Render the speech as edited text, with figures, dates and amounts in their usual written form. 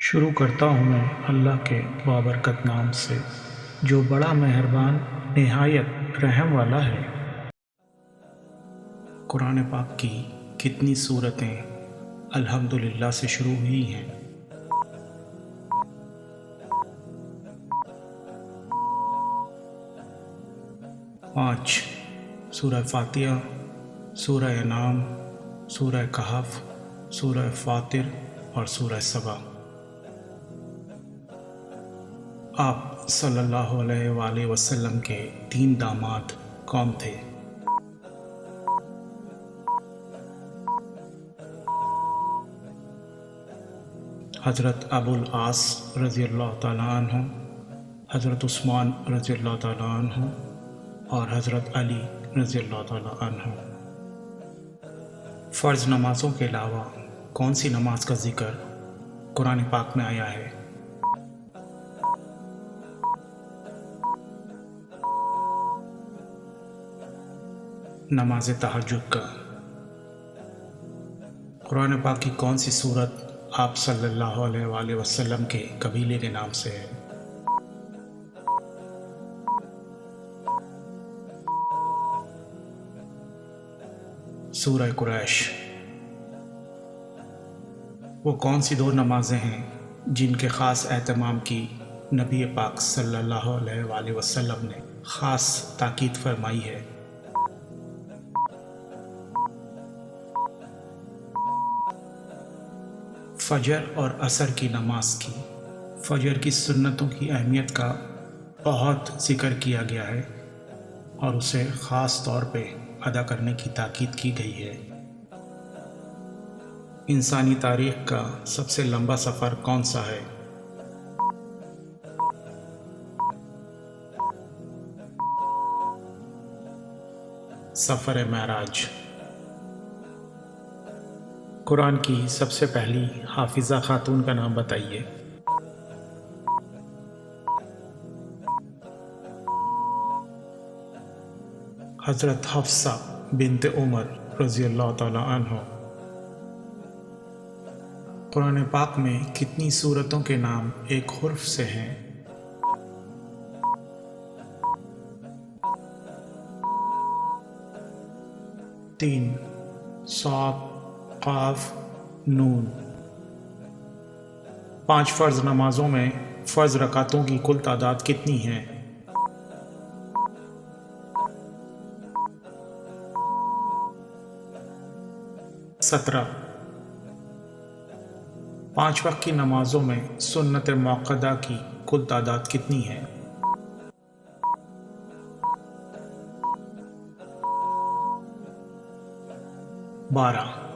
شروع کرتا ہوں میں اللہ کے بابرکت نام سے جو بڑا مہربان نہایت رحم والا ہے۔ قرآن پاک کی کتنی صورتیں الحمدللہ سے شروع ہوئی ہیں۔ پانچ: سورہ فاتحہ، سورہ انعام، سورہ کہف، سورہ فاطر اور سورہ سبا۔ آپ صلی اللہ علیہ وآلہ وسلم کے 3 داماد کون تھے؟ حضرت ابو العاص رضی اللہ تعالیٰ عنہ، حضرت عثمان رضی اللہ تعالیٰ عنہ اور حضرت علی رضی اللہ تعالیٰ عنہ۔ فرض نمازوں کے علاوہ کون سی نماز کا ذکر قرآن پاک میں آیا ہے؟ نماز تہجد کا۔ قرآن پاک کی کون سی صورت آپ صلی اللہ علیہ وآلہ وسلم کے قبیلے کے نام سے ہے؟ سورہ قریش۔ وہ کون سی 2 نمازیں ہیں جن کے خاص اہتمام کی نبی پاک صلی اللہ علیہ وآلہ وسلم نے خاص تاکید فرمائی ہے؟ فجر اور عصر کی نماز کی۔ فجر کی سنتوں کی اہمیت کا بہت ذکر کیا گیا ہے اور اسے خاص طور پہ ادا کرنے کی تاکید کی گئی ہے۔ انسانی تاریخ کا سب سے لمبا سفر کون سا ہے؟ سفر معراج۔ قرآن کی سب سے پہلی حافظہ خاتون کا نام بتائیے۔ حضرت حفصہ بنت عمر رضی اللہ تعالیٰ عنہ۔ قرآن پاک میں کتنی سورتوں کے نام ایک حرف سے ہیں؟ تین: صاد، قاف، نون۔ 5 فرض نمازوں میں فرض رکعتوں کی کل تعداد کتنی ہے؟ 17۔ 5 وقت کی نمازوں میں سنت موقدہ کی کل تعداد کتنی ہے؟ 12۔